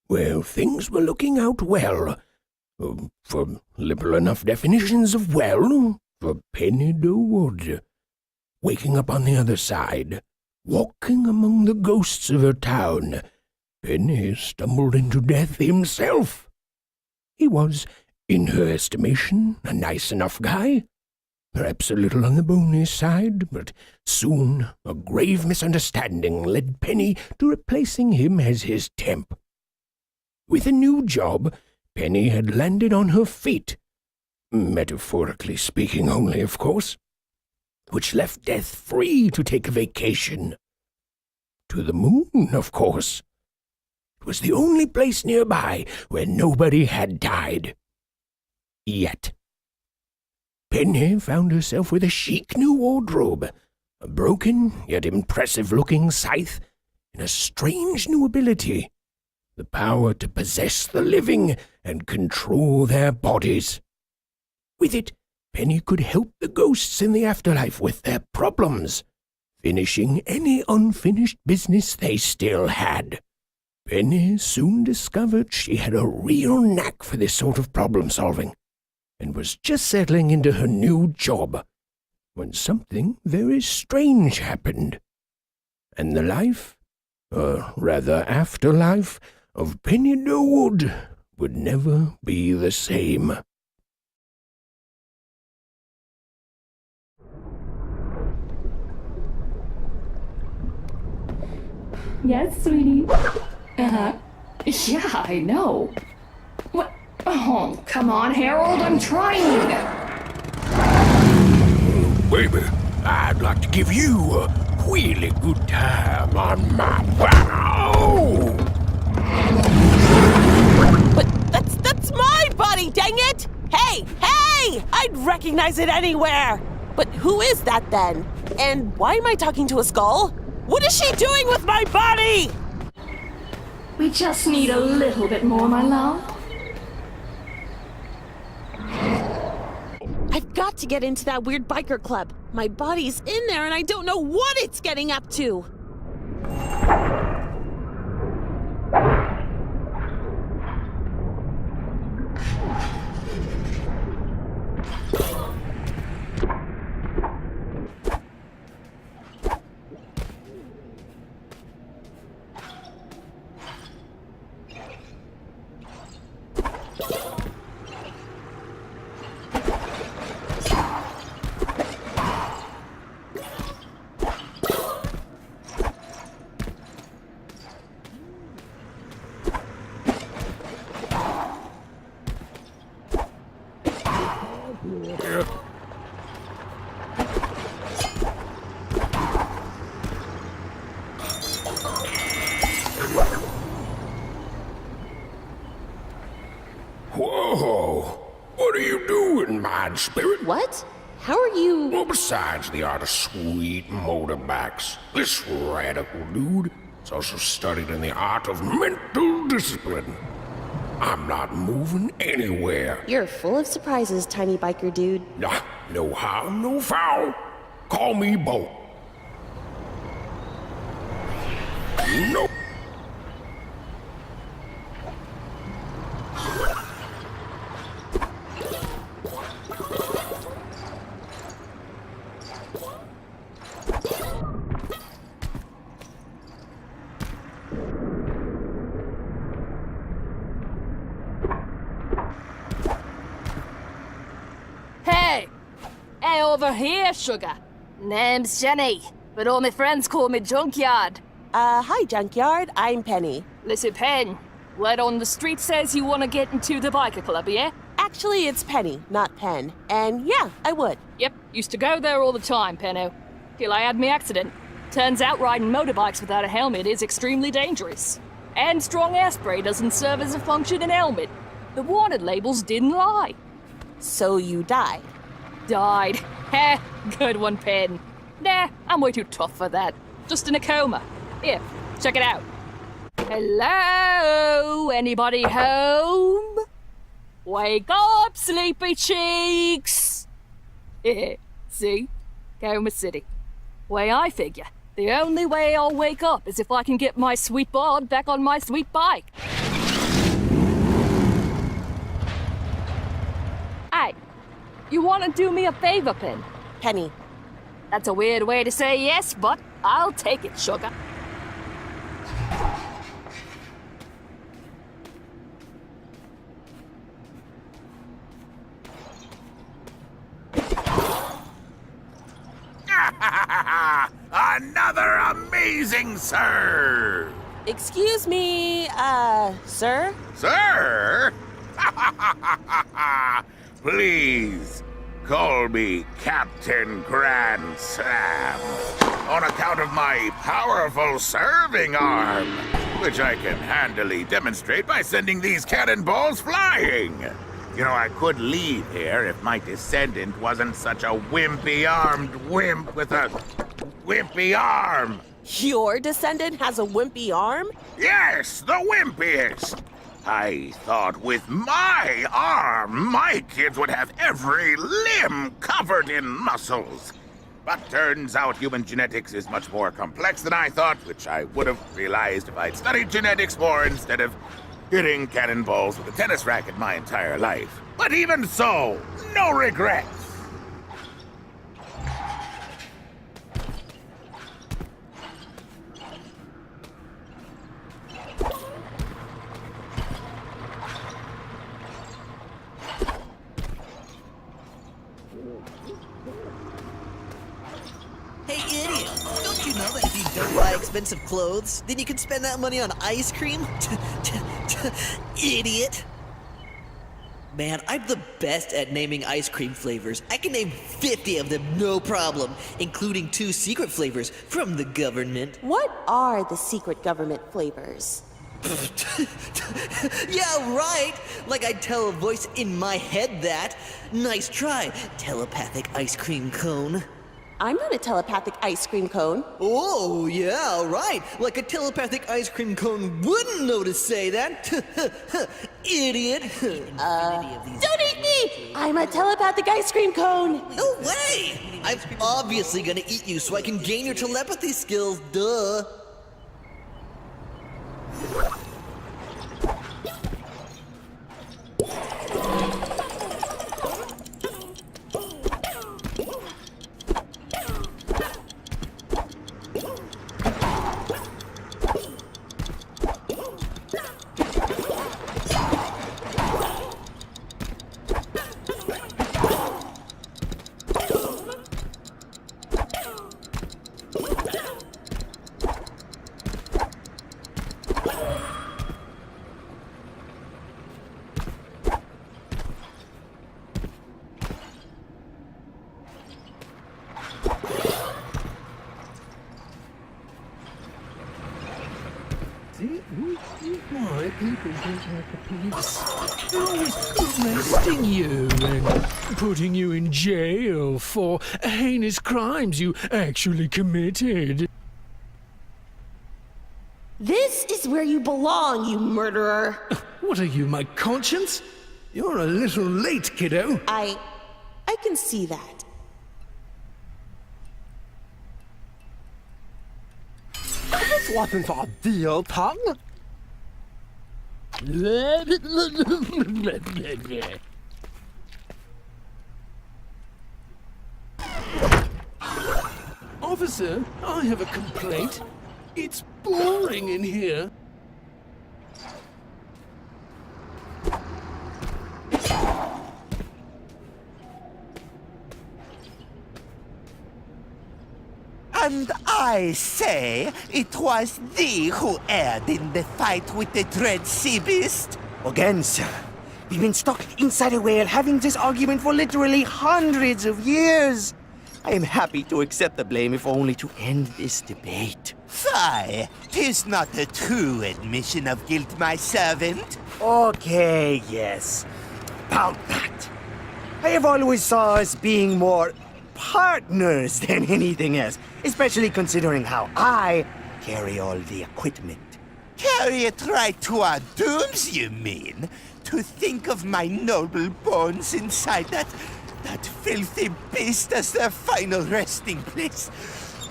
Well, things were looking out well. For liberal enough definitions of well, for Penny Durwood. Waking up on the other side, walking among the ghosts of her town, Penny stumbled into death himself. He was, in her estimation, a nice enough guy. Perhaps a little on the bony side, but soon a grave misunderstanding led Penny to replacing him as his temp. With a new job, Penny had landed on her feet, metaphorically speaking only, of course, which left Death free to take a vacation. To the moon, of course. It was the only place nearby where nobody had died. Yet. Penny found herself with a chic new wardrobe, a broken yet impressive-looking scythe, and a strange new ability, the power to possess the living and control their bodies. With it, Penny could help the ghosts in the afterlife with their problems, finishing any unfinished business they still had. Penny soon discovered she had a real knack for this sort of problem-solving, and was just settling into her new job when something very strange happened, and the life, or rather afterlife, of Penny Durwood would never be the same. Yes, sweetie. Yeah, I know. What? Oh, come on, Harold, I'm trying. Baby, I'd like to give you a really good time on my bow. But that's my body, dang it! Hey! I'd recognize it anywhere! But who is that then? And why am I talking to a skull? What is she doing with my body? We just need a little bit more, my love. I've got to get into that weird biker club. My body's in there and I don't know what it's getting up to. Whoa! What are you doing, Mind Spirit? What? How are you? Well, besides the art of sweet motorbikes, this radical dude is also studied in the art of mental discipline. I'm not moving anywhere. You're full of surprises, tiny biker dude. Nah, no harm, no foul. Call me Bo. Nope. Hey, over here, sugar. Name's Jenny, but all my friends call me Junkyard. Hi, Junkyard. I'm Penny. Listen, Pen, word on the street says you want to get into the biker club, yeah? Actually, it's Penny, not Pen. And yeah, I would. Yep, used to go there all the time, Penno. Till I had me accident. Turns out riding motorbikes without a helmet is extremely dangerous. And strong air spray doesn't serve as a functioning helmet. The wanted labels didn't lie. So you died. Died. Heh, good one, Pen. Nah, I'm way too tough for that. Just in a coma. Here, check it out. Hello? Anybody home? Wake up, sleepy cheeks! See? Coma City. Way I figure, the only way I'll wake up is if I can get my sweet bod back on my sweet bike. Hey, you want to do me a favor, Pin? Penny. That's a weird way to say yes, but I'll take it, sugar. Another amazing serve! Excuse me, sir? Sir? Please, call me Captain Grand Slam, on account of my powerful serving arm, which I can handily demonstrate by sending these cannonballs flying. You know, I could leave here if my descendant wasn't such a wimpy-armed wimp with a wimpy arm. Your descendant has a wimpy arm? Yes, the wimpiest. I thought with my arm, my kids would have every limb covered in muscles. But turns out human genetics is much more complex than I thought, which I would have realized if I'd studied genetics more instead of hitting cannonballs with a tennis racket my entire life. But even so, no regrets. Hey, idiot! Don't you know that if you don't buy expensive clothes, then you can spend that money on ice cream? Idiot! Man, I'm the best at naming ice cream flavors. I can name 50 of them, no problem, including 2 secret flavors from the government. What are the secret government flavors? Yeah, right! Like I'd tell a voice in my head that. Nice try, telepathic ice cream cone. I'm not a telepathic ice cream cone. Oh, yeah, right. Like a telepathic ice cream cone wouldn't know to say that. Idiot. Don't eat me! I'm a telepathic ice cream cone. No way! I'm obviously gonna eat you so I can gain your telepathy skills, duh. Why people don't like the police? They're always arresting you and putting you in jail for heinous crimes you actually committed. This is where you belong, you murderer. What are you, my conscience? You're a little late, kiddo. I can see that. This wasn't a deal, tongue. Officer, I have a complaint. It's boring in here. And I say it was thee who erred in the fight with the dread sea beast. Again, sir. We've been stuck inside a whale having this argument for literally hundreds of years. I am happy to accept the blame if only to end this debate. Fie, 'tis not a true admission of guilt, my servant. Okay, yes. About that. I have always saw us being more partners than anything else, especially considering how I carry all the equipment. Carry it right to our dooms, you mean? To think of my noble bones inside that filthy beast as their final resting place.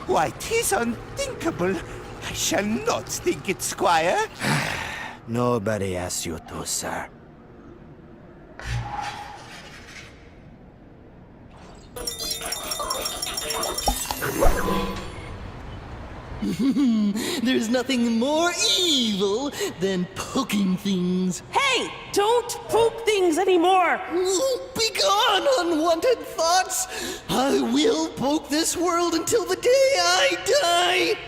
Why, 'tis unthinkable. I shall not think it, Squire. Nobody asked you to, sir. There's nothing more evil than poking things. Hey, don't poke things anymore. Begone, unwanted thoughts! I will poke this world until the day I die!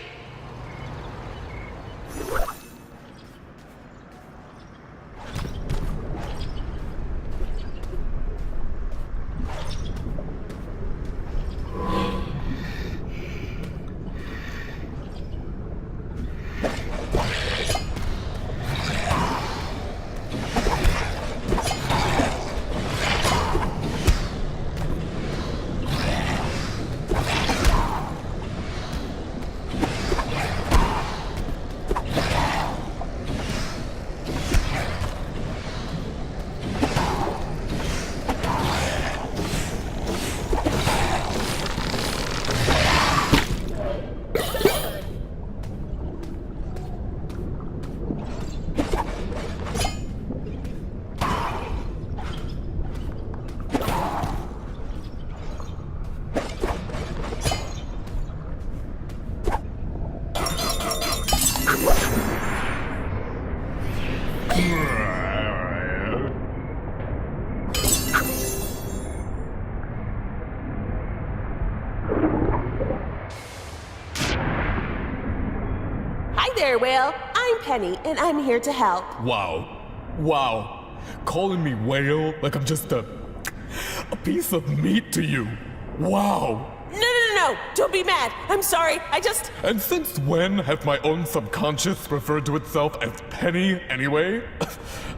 Hi there, Whale. I'm Penny, and I'm here to help. Wow. Wow. Calling me whale like I'm just a piece of meat to you. Wow. No. Don't be mad. I'm sorry. And since when have my own subconscious referred to itself as Penny anyway?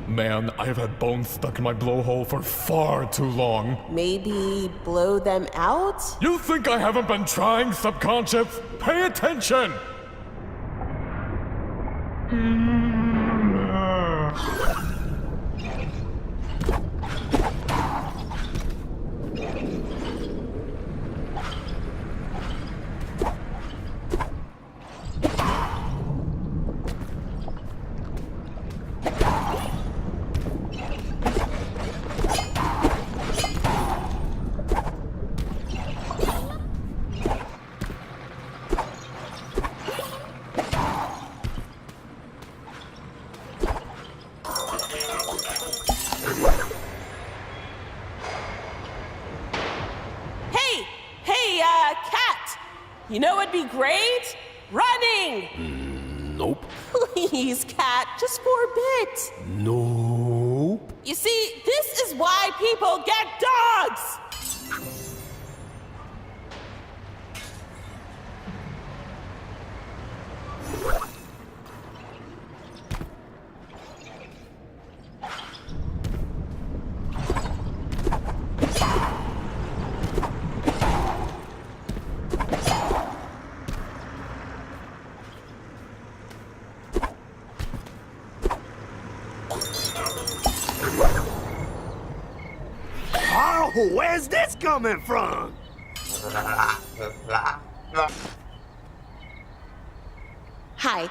Man, I have had bones stuck in my blowhole for far too long. Maybe blow them out? You think I haven't been trying, subconscious? Pay attention! Cat! You know what'd be great? Running! Nope. Please, Cat, just for a bit. Nope. You see, this is why people get dogs! Oh, where's this coming from? Hi,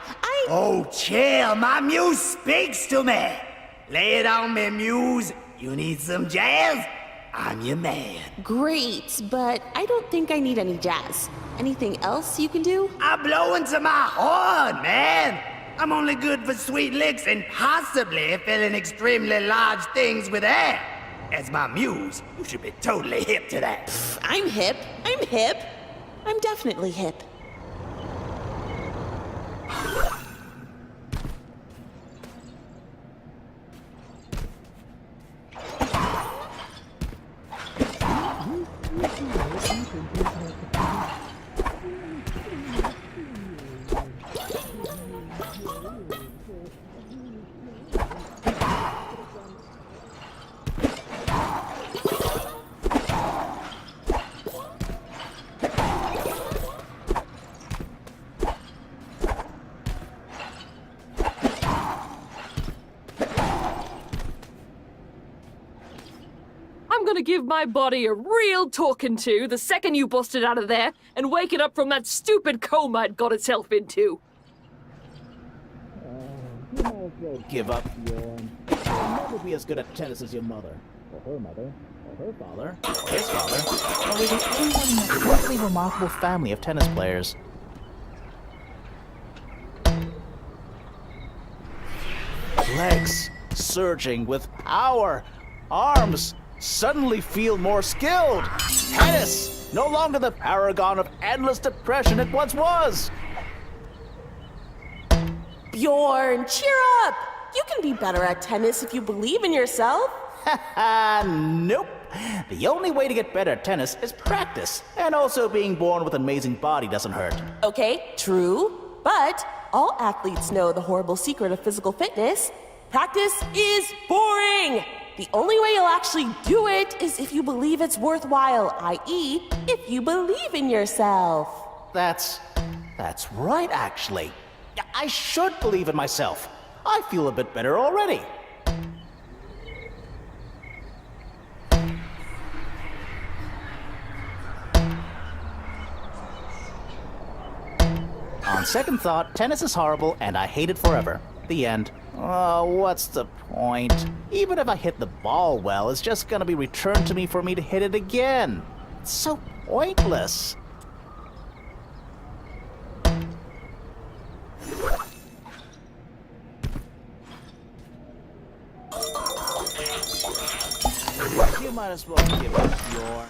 Oh, chill. My muse speaks to me. Lay it on me, muse. You need some jazz? I'm your man. Great, but I don't think I need any jazz. Anything else you can do? I blow into my horn, man. I'm only good for sweet licks and possibly filling extremely large things with air. As my muse, you should be totally hip to that. I'm hip. I'm definitely hip. I'm gonna give my body a real talking to the second you busted out of there and wake it up from that stupid coma it got itself into. Give up. You'll never be as good at tennis as your mother, or her mother, or her father, or his father, or even anyone in a completely remarkable family of tennis players. Legs surging with power. Arms suddenly feel more skilled. Tennis, no longer the paragon of endless depression it once was. Bjorn, cheer up! You can be better at tennis if you believe in yourself. Nope. The only way to get better at tennis is practice. And also being born with an amazing body doesn't hurt. Okay, true. But all athletes know the horrible secret of physical fitness. Practice is boring! The only way you'll actually do it is if you believe it's worthwhile, i.e., if you believe in yourself. That's right, actually. I should believe in myself. I feel a bit better already. On second thought, tennis is horrible and I hate it forever. The end. Oh, what's the point? Even if I hit the ball well, it's just gonna be returned to me for me to hit it again. It's so pointless. You might as well give up your...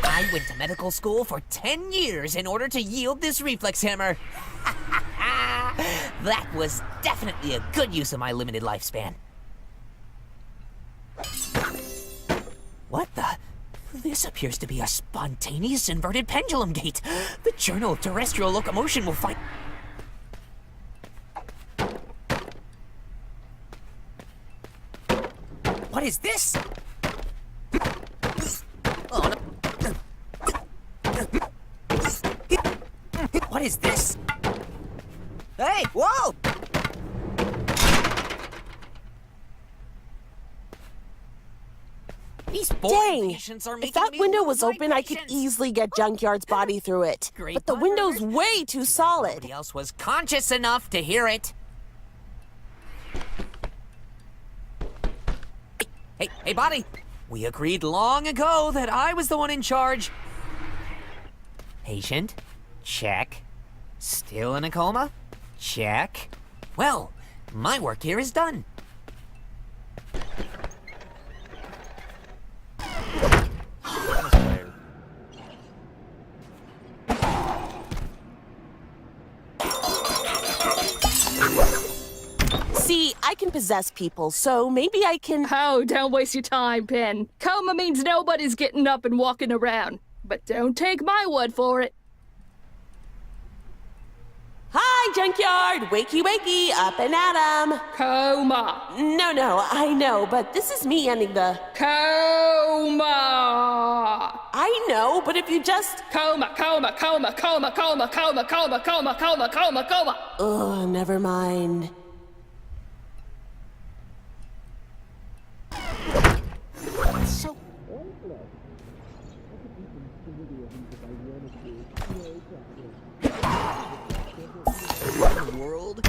I went to medical school for 10 years in order to yield this reflex hammer. That was definitely a good use of my limited lifespan. What the? This appears to be a spontaneous inverted pendulum gate. The Journal of Terrestrial Locomotion will find... What is this? Oh, no. What is this? Hey, whoa! These Dang! patients are If making that me window lose was my open, I could patience. easily get Junkyard's body through it. Great But the butter. window's way too solid. Nobody else was conscious enough to hear it. Hey, buddy! We agreed long ago that I was the one in charge. Patient? Check. Still in a coma? Check. Well, my work here is done. See, I can possess people, so maybe I can... Oh, don't waste your time, Pen. Coma means nobody's getting up and walking around. But don't take my word for it. Hi, Junkyard! Wakey, wakey, up and at 'em! Coma. No, I know, but this is me ending the... Coma. I know, but if you just... Coma. Ugh, never mind. So World.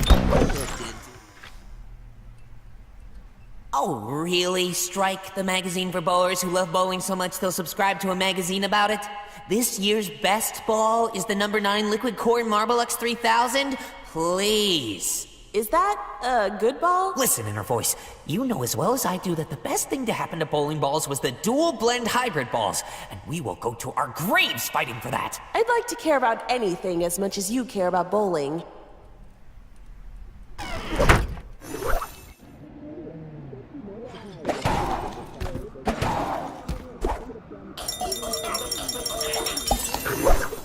Oh, really? Strike, the magazine for bowlers who love bowling so much they'll subscribe to a magazine about it? This year's best ball is the number 9 Liquid Core Marble X3000? Please. Is that a good ball? Listen, Inner Voice, you know as well as I do that the best thing to happen to bowling balls was the dual blend hybrid balls, and we will go to our graves fighting for that. I'd like to care about anything as much as you care about bowling.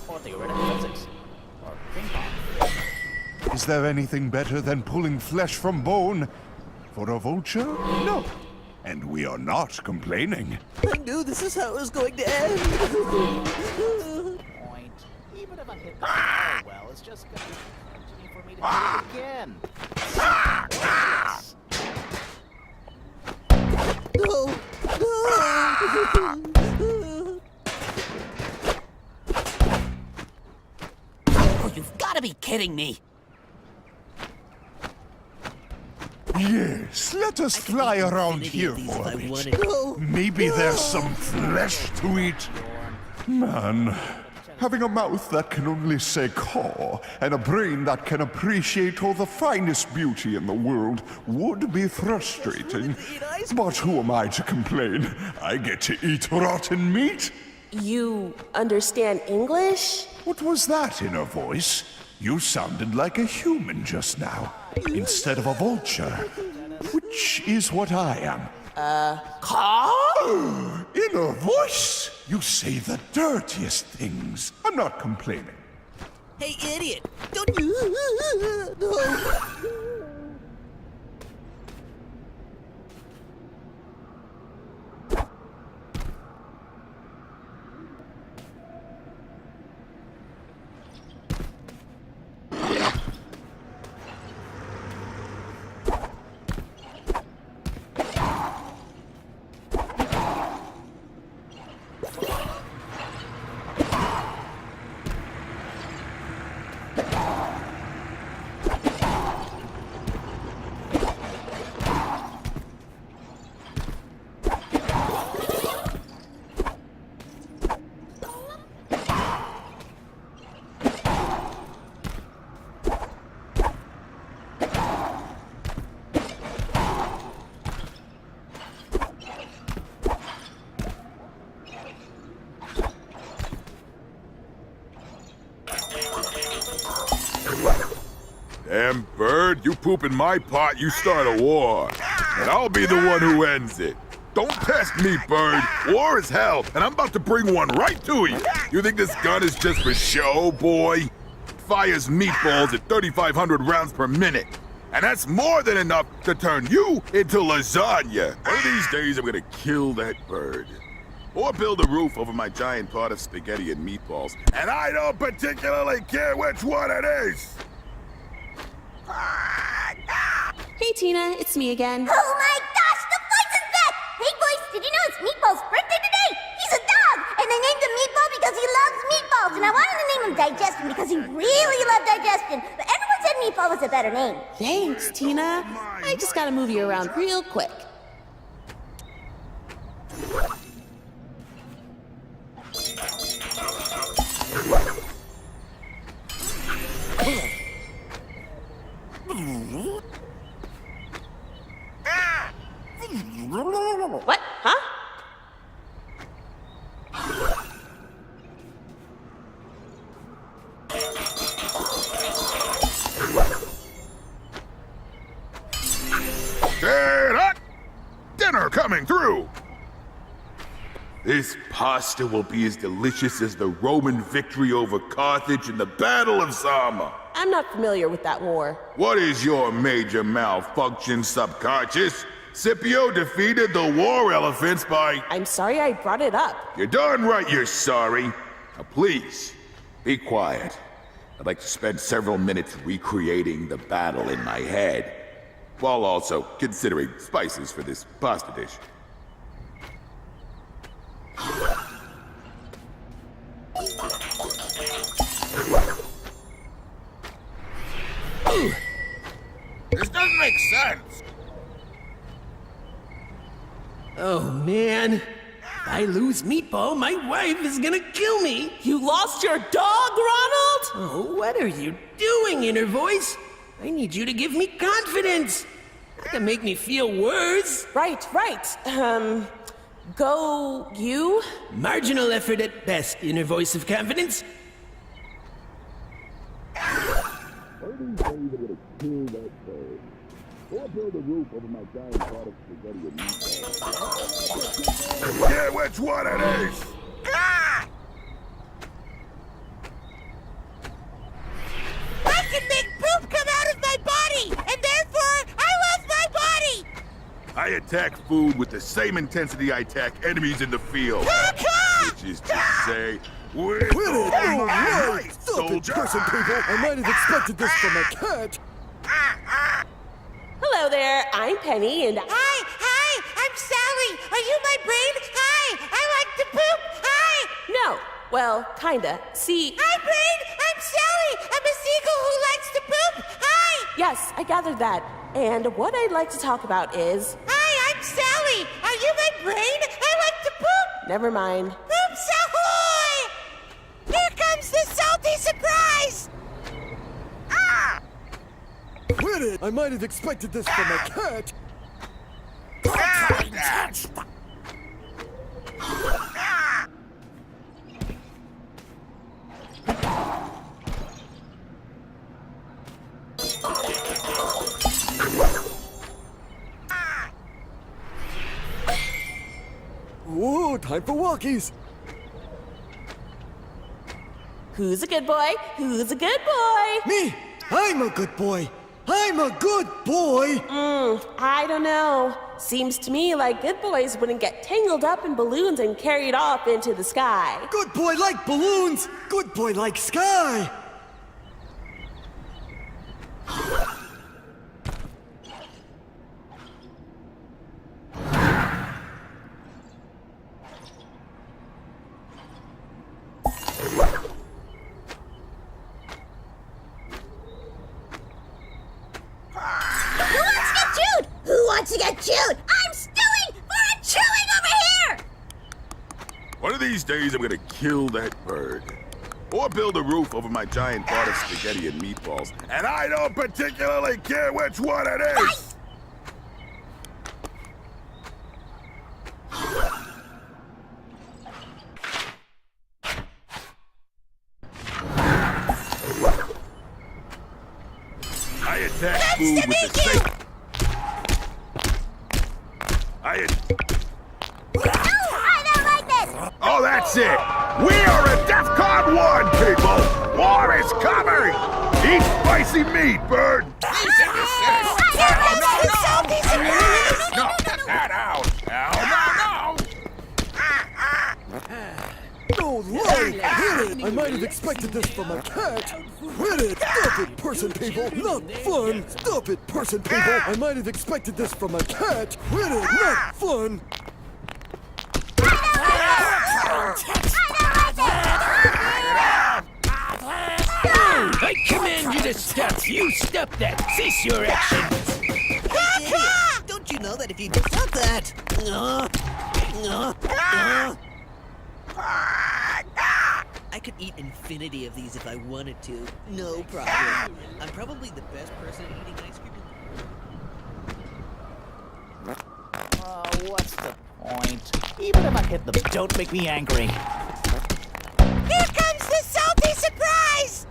or theoretical physics. Or ping pong. Is there anything better than pulling flesh from bone? For a vulture? No. And we are not complaining. I knew this is how it was going to end. Point. Even if I hit the ball well, it's just gonna continue for me to hit it again. Pointless. No. Oh, you've got to be kidding me. Yes, let us fly around here for a bit. Maybe there's some flesh to eat. Man, Having a mouth that can only say caw, and a brain that can appreciate all the finest beauty in the world would be frustrating. But who am I to complain? I get to eat rotten meat. You understand English? What was that inner voice? You sounded like a human just now, instead of a vulture, which is what I am. Caw? Inner voice! You say the dirtiest things. I'm not complaining. Hey, idiot! Don't you... No. Damn bird, you poop in my pot, you start a war. And I'll be the one who ends it. Don't test me, bird. War is hell, and I'm about to bring one right to you. You think this gun is just for show, boy? It fires meatballs at 3,500 rounds per minute. And that's more than enough to turn you into lasagna. One of these days, I'm gonna kill that bird. Or build a roof over my giant pot of spaghetti and meatballs. And I don't particularly care which one it is. Hey, Tina, it's me again. Oh my gosh, the voice is back! Hey, boys, did you know it's Meatball's birthday today? He's a dog, and they named him Meatball because he loves meatballs, and I wanted to name him Digestion because he really loved digestion, but everyone said Meatball was a better name. Thanks, Tina. I just gotta move you around real quick. What? Huh? Dinner coming through! This pasta will be as delicious as the Roman victory over Carthage in the Battle of Zama. I'm not familiar with that war. What is your major malfunction, subconscious? Scipio defeated the war elephants by... I'm sorry I brought it up. You're darn right you're sorry. Now please, be quiet. I'd like to spend several minutes recreating the battle in my head, while also considering spices for this pasta dish. This doesn't make sense. Oh, man. If I lose Meatball, my wife is gonna kill me. You lost your dog, Ronald? Oh, what are you doing, Inner Voice? I need you to give me confidence. That can make me feel worse. Right. Go you? Marginal effort at best, Inner Voice of Confidence. Yeah, which one it is? I can make poop come out of my body, and therefore I love my body! I attack food with the same intensity I attack enemies in the field. Which is to say, with all my might, soldier! Person, people. I might have expected this from a cat. Hello there, I'm Penny, and Hi, I'm Sally. Are you my brain? Hi, I like to poop. Hi. No, well, kinda. See... Hi, brain. I'm Sally. I'm a seagull who likes to poop. Hi. Yes, I gathered that. And what I'd like to talk about is... Hi, I'm Sally. Are you my brain? I like to poop. Never mind. Poops ahoy! Here comes I might have expected this from a cat. Whoa, time for walkies. Who's a good boy? Who's a good boy? Me! I'm a good boy. I'm a good boy. I don't know. Seems to me like good boys wouldn't get tangled up in balloons and carried off into the sky. Good boy like balloons. Good boy like sky. Who wants to get chewed? I'm stewing for a chewing over here! One of these days, I'm gonna kill that bird. Or build a roof over my giant pot of spaghetti and meatballs. And I don't particularly care which one it is! I attack food with the same... I don't like this! Oh, that's it! We are a DEFCON 1, people! War is coming! Eat spicy meat, bird! No, Get that out! No lie! Hit it! I might have expected this from a cat. Hit it! Stop it, person people! Not fun! Stop it, person people! I might have expected this from a cat. Hit it! Not fun! I command you to stop. You stop that. Cease your actions. Don't you know that if you stop that... I could eat infinity of these if I wanted to. No problem. I'm probably the best person at eating ice cream. What's the point? Even if I hit them, don't make me angry. Here comes the salty surprise!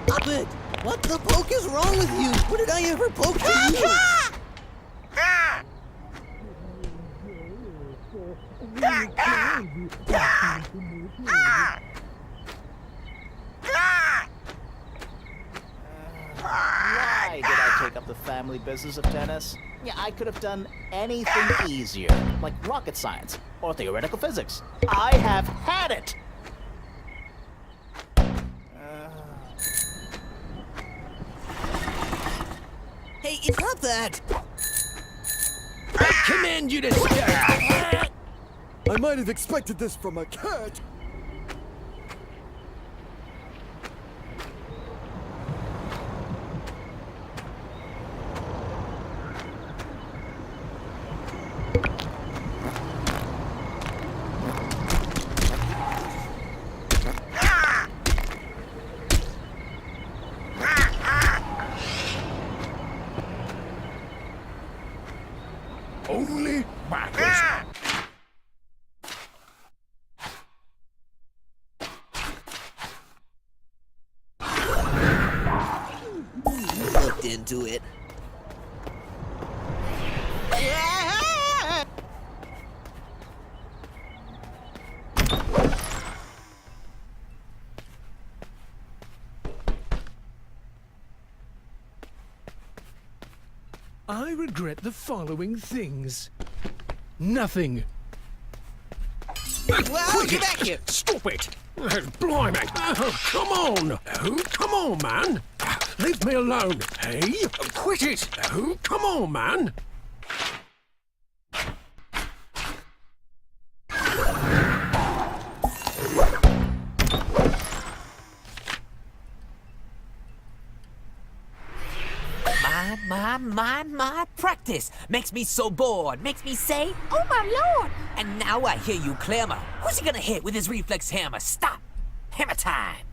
Muppet, what the poke is wrong with you? What did I ever poke to you? Why did I take up the family business of tennis? Yeah, I could have done anything easier, like rocket science or theoretical physics. I have had it! Hey, it's not that! I command you to stop. I might have expected this from a cat. Only matters. Looked into it. I regret the following things. Nothing. Well, get back here! Stop it! Blimey! Come on! Come on, man! Leave me alone! Hey! Quit it! Come on, man! My practice makes me so bored. Makes me say, oh my lord. And now I hear you clamor. Who's he gonna hit with his reflex hammer? Stop. Hammer time.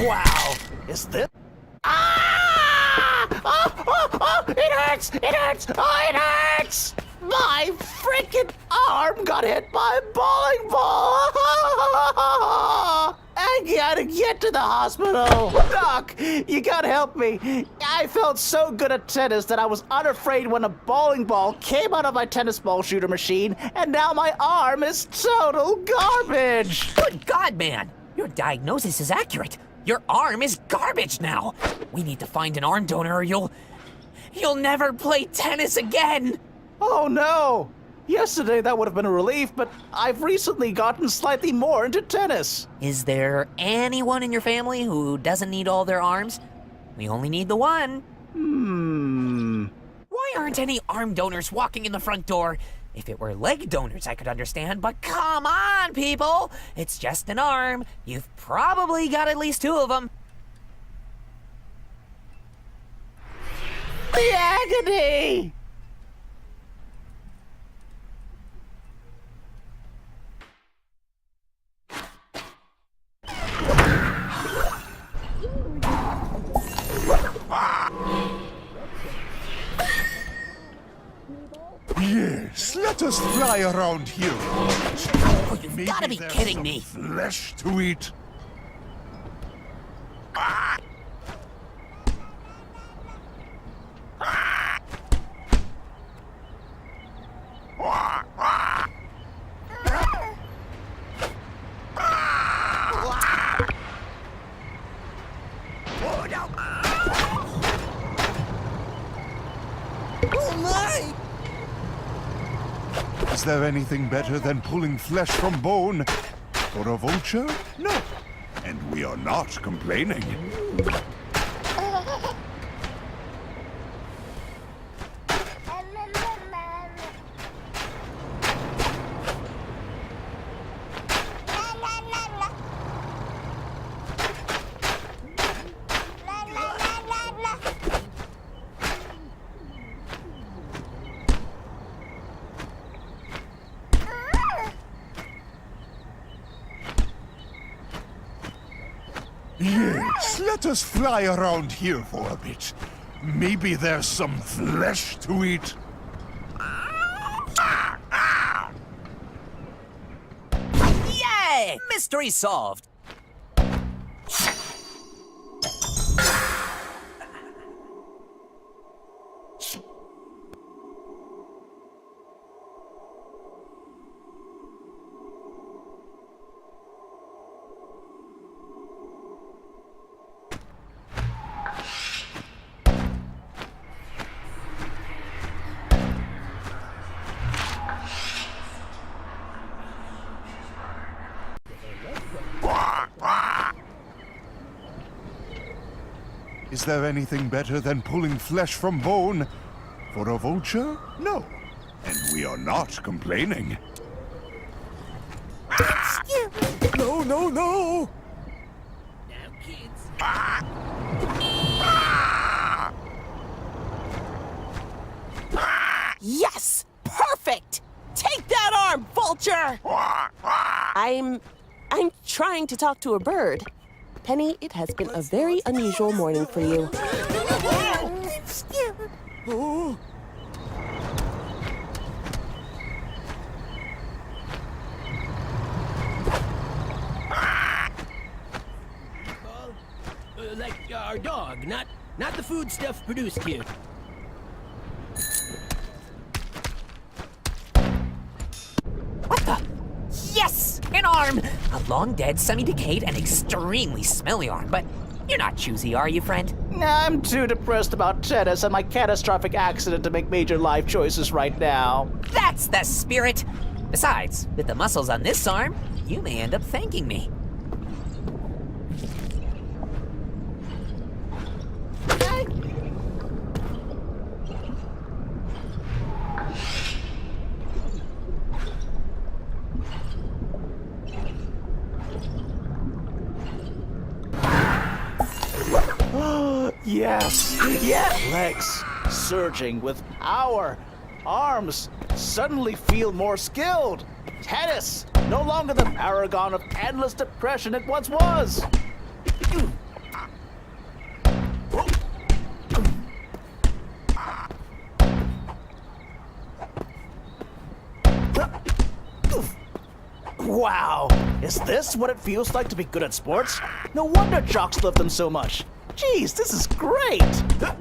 Wow. Is this? Ah! Oh, it hurts! It hurts! Oh, it hurts! My freaking arm got hit by a bowling ball! I gotta get to the hospital! Doc, you gotta help me. I felt so good at tennis that I was unafraid when a bowling ball came out of my tennis ball shooter machine, and now my arm is total garbage! Good God, man! Your diagnosis is accurate. Your arm is garbage now. We need to find an arm donor or you'll never play tennis again. Oh no! Yesterday that would have been a relief, but I've recently gotten slightly more into tennis. Is there anyone in your family who doesn't need all their arms? We only need the one. Why aren't any arm donors walking in the front door? If it were leg donors, I could understand, but come on, people! It's just an arm. You've probably got at least 2 of them. The agony! Yes, let us fly around here. Oh, you've got to be there's kidding some me. Flesh to eat. Oh my! Is there anything better than pulling flesh from bone? For a vulture? No. And we are not complaining. Yes, let us fly around here for a bit. Maybe there's some flesh to eat. Yay! Mystery solved. Is there anything better than pulling flesh from bone? For a vulture? No. And we are not complaining. No, no, no! Now, kids. Yes! Perfect! Take that arm, vulture! I'm trying to talk to a bird. Penny, it has been a very unusual morning for you. Oh. Like our dog, not the food stuff produced here. What the? Yes! An arm! A long-dead, semi-decayed, and extremely smelly arm, but you're not choosy, are you, friend? I'm too depressed about tennis and my catastrophic accident to make major life choices right now. That's the spirit! Besides, with the muscles on this arm, you may end up thanking me. Yes! Yes! Legs surging with power. Arms suddenly feel more skilled. Tennis, no longer the paragon of endless depression it once was. Wow, is this what it feels like to be good at sports? No wonder jocks love them so much. Jeez, this is great! I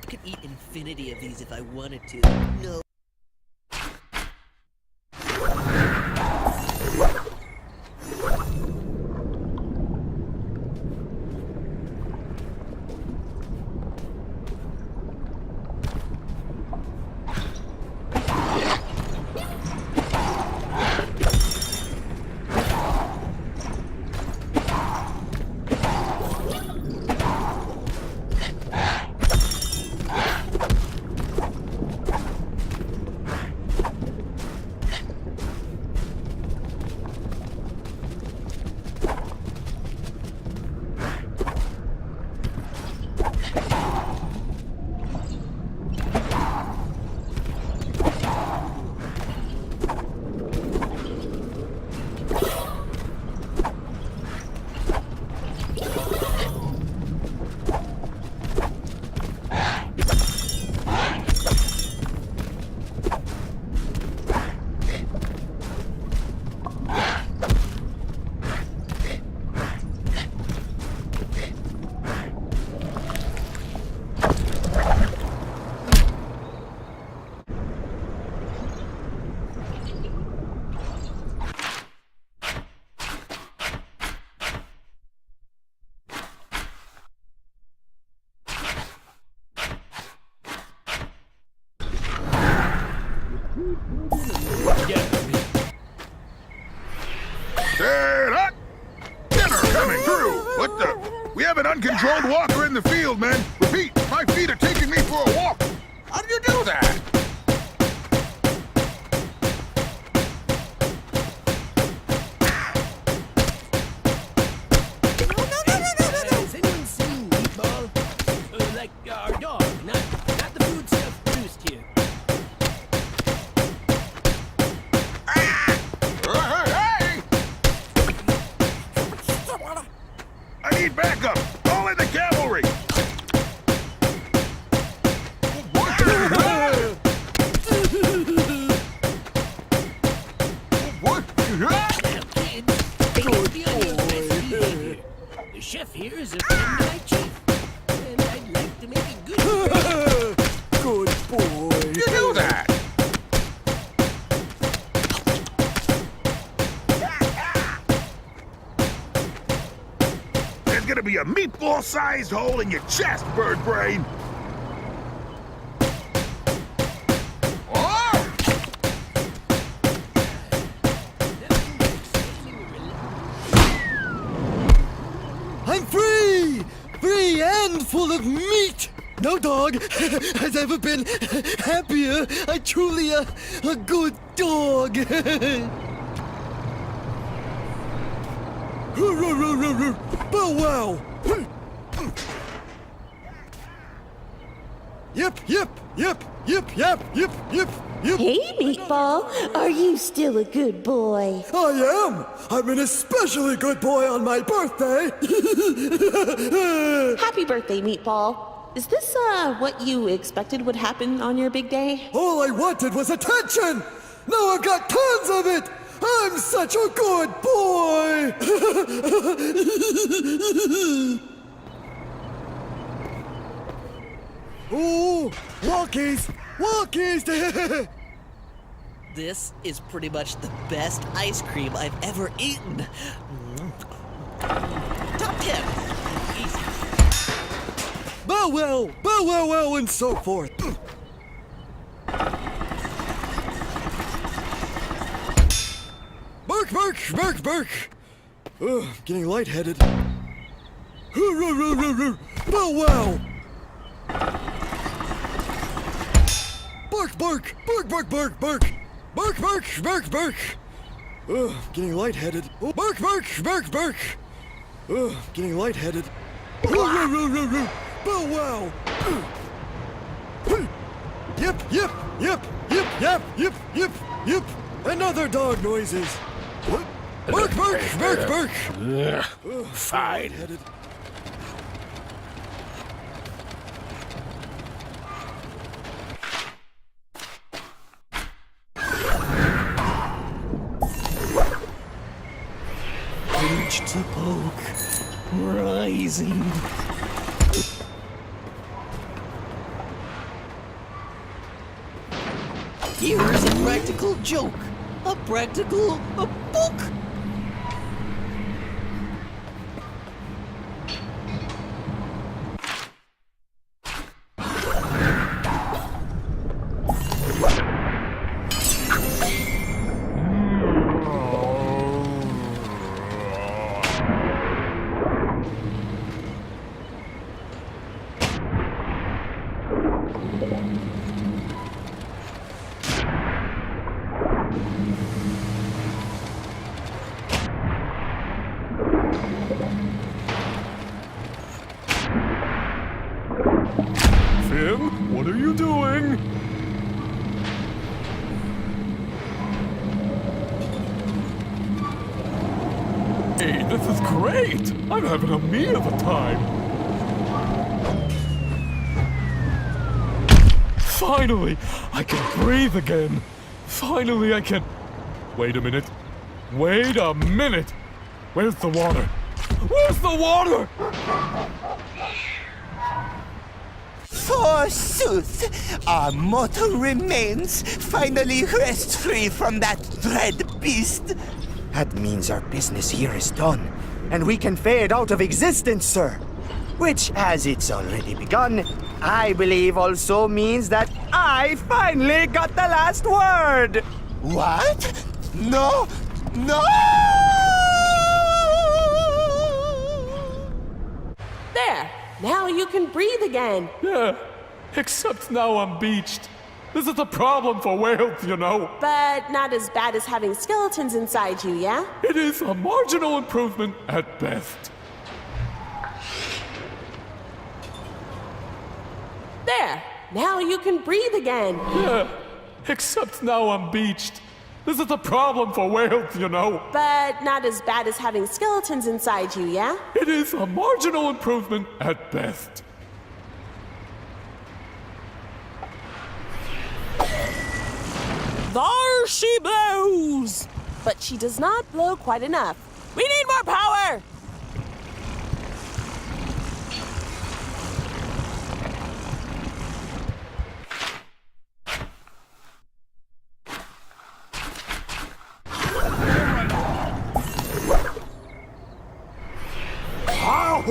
could eat infinity of these if I wanted to. No. Stand up! Dinner coming through! What the? We have an uncontrolled walker in the field, man. Repeat, my feet are taking me for a walk. How do you do that? Has anyone seen Meatball? Like our dog, not the food stuff produced here. Hey! I need backup! Call in the cavalry! The chef here is a friend of my chief, and I'd like to make a good. Good boy. You do that! There's gonna be a meatball-sized hole in your chest, bird brain! I'm free! Free and full of meat! No dog has ever been happier. I'm truly a good dog. Bow wow! Yip, yip, yip, yip, yip, yip, yip, yip. Hey, Meatball, are you still a good boy? I am! I'm an especially good boy on my birthday! Happy birthday, Meatball. Is this, what you expected would happen on your big day? All I wanted was attention! Now I've got tons of it! I'm such a good boy! Ooh, walkies! Walkies! This is pretty much the best ice cream I've ever eaten. Top 10. Easy. Bow wow, and so forth. Bark, bark, bark, bark. Ugh, getting lightheaded. Bow wow. Bark! Bark, bark, bark, bark! Bark, bark, bark, bark! Ugh, getting lightheaded. Oh, bark, bark, bark, bark! Ugh, getting lightheaded. Bow wow! Yip, yip, yip, yip, yap, yip, yip, yip! Another dog noises! Bark, bark, bark, bark! Ugh, fine. Lightheaded. Reach to poke, rising. Here's a practical joke. A book. Finn, what are you doing? Hey, this is great! I'm having a me of a time! Finally, I can breathe again! Finally, I can... Wait a minute. Wait a minute! Where's the water? Where's the water? Forsooth, our mortal remains finally rest free from that dread beast. That means our business here is done, and we can fade out of existence, sir. Which, as it's already begun, I believe also means that I finally got the last word! What? No! No! There! Now you can breathe again. Yeah, except now I'm beached. This is a problem for whales, you know. But not as bad as having skeletons inside you, yeah? It is a marginal improvement at best. There! Now you can breathe again. Yeah, except now I'm beached. This is a problem for whales, you know. But not as bad as having skeletons inside you, yeah? It is a marginal improvement at best. There she blows! But she does not blow quite enough. We need more power!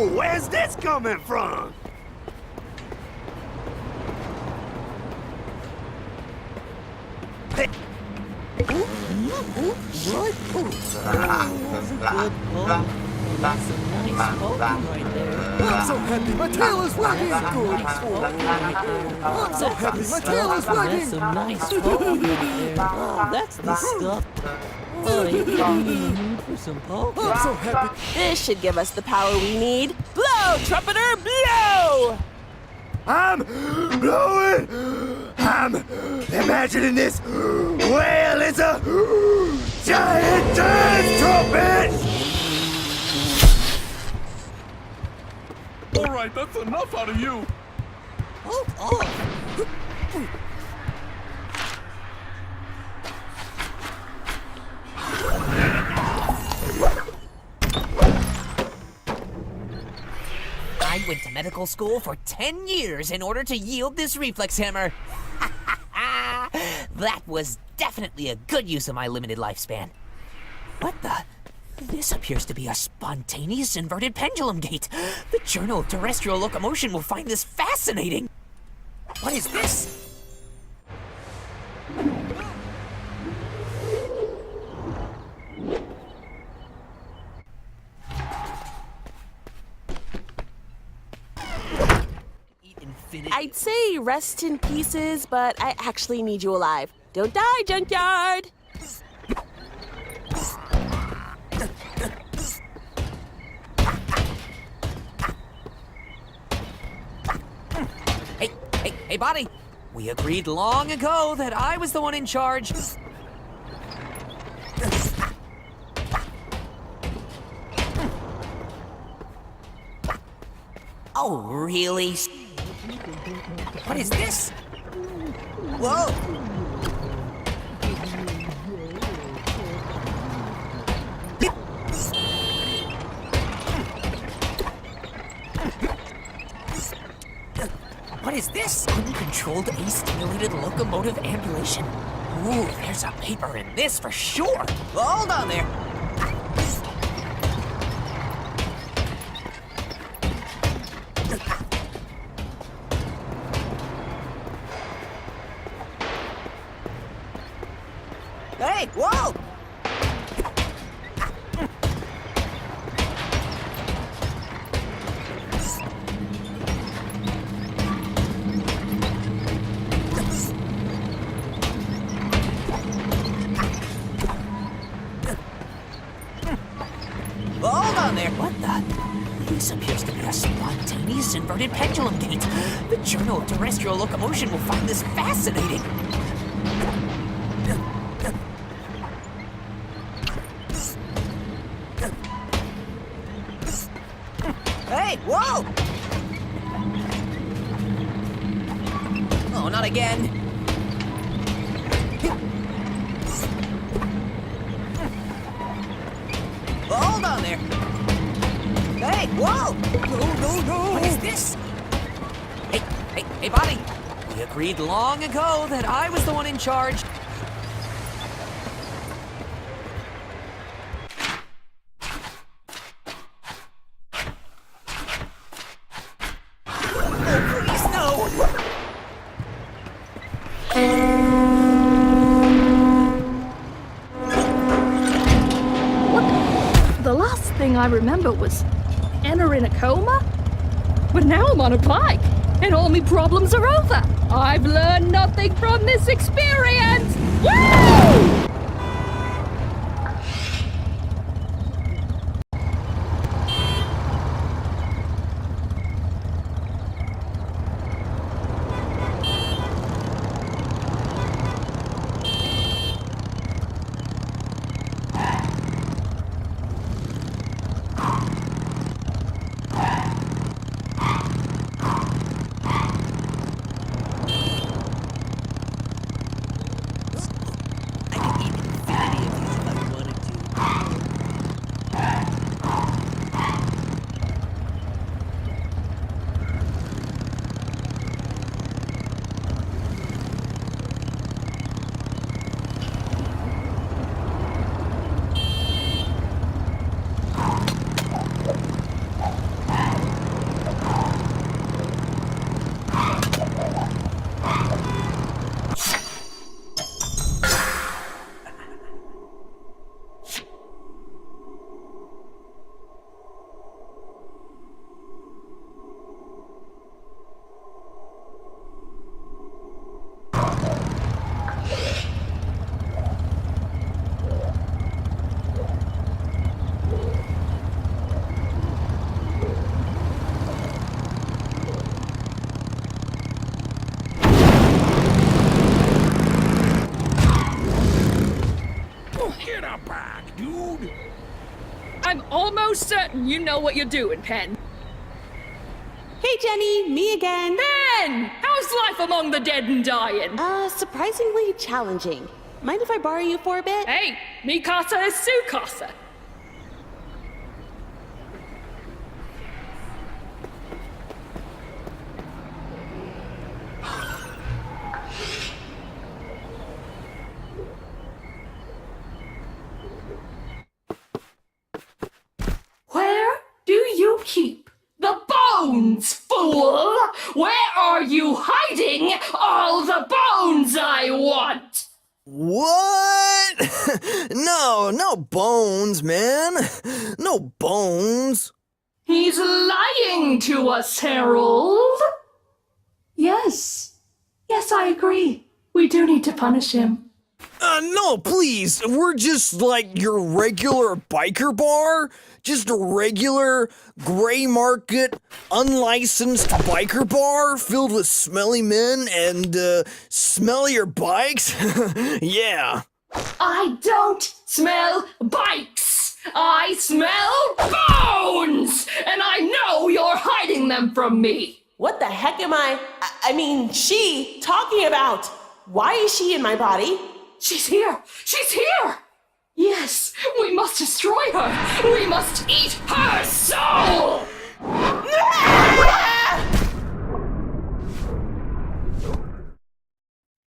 Oh, where's this coming from? I'm so happy my tail is wagging! Good. I'm so happy my tail is wagging! Some nice poke right there. Oh, that's the stuff. Oh, you in the mood for some poke? I'm so happy. This should give us the power we need. Blow, trumpeter, blow! I'm blowing! I'm imagining this whale is a giant jazz trumpet! Alright, that's enough out of you. Poke off. I went to medical school for 10 years in order to yield this reflex hammer. That was definitely a good use of my limited lifespan. What the? This appears to be a spontaneous inverted pendulum gate. The Journal of Terrestrial Locomotion will find this fascinating. What is this? I'd say rest in pieces, but I actually need you alive. Don't die, Junkyard! Hey, buddy! We agreed long ago that I was the one in charge. Oh, really? What is this? Whoa! What is this? Uncontrolled ace-stimulated locomotive ambulation. Ooh, there's a paper in this for sure. Hold on there. Hey, whoa! Hold on there. What the? This appears to be a spontaneous inverted pendulum gate. The Journal of Terrestrial Locomotion will find this fascinating. Hey, whoa! Oh, not again. Hold on there. Hey, whoa! No! What is this? Hey, buddy. We agreed long ago that I was the one in charge. Oh, please, no! The last thing I remember was Anna in a coma. But now I'm on a bike, and all my problems are over. I've learned nothing from this experience. Woo! I'm almost certain you know what you're doing, Pen. Hey, Jenny, me again. Pen! How's life among the dead and dying? Surprisingly challenging. Mind if I borrow you for a bit? Hey, mi casa is su casa. Where do you keep the bones, fool? Where are you hiding all the bones I want? What? No bones, man. No bones. He's lying to us, Harold. Yes. Yes, I agree. We do need to punish him. No, please. We're just like your regular biker bar. Just a regular gray market, unlicensed biker bar filled with smelly men and smellier bikes. Yeah. I don't smell bikes. I smell bones! And I know you're hiding them from me. What the heck am I mean, she talking about? Why is she in my body? She's here! She's here! Yes, we must destroy her! We must eat her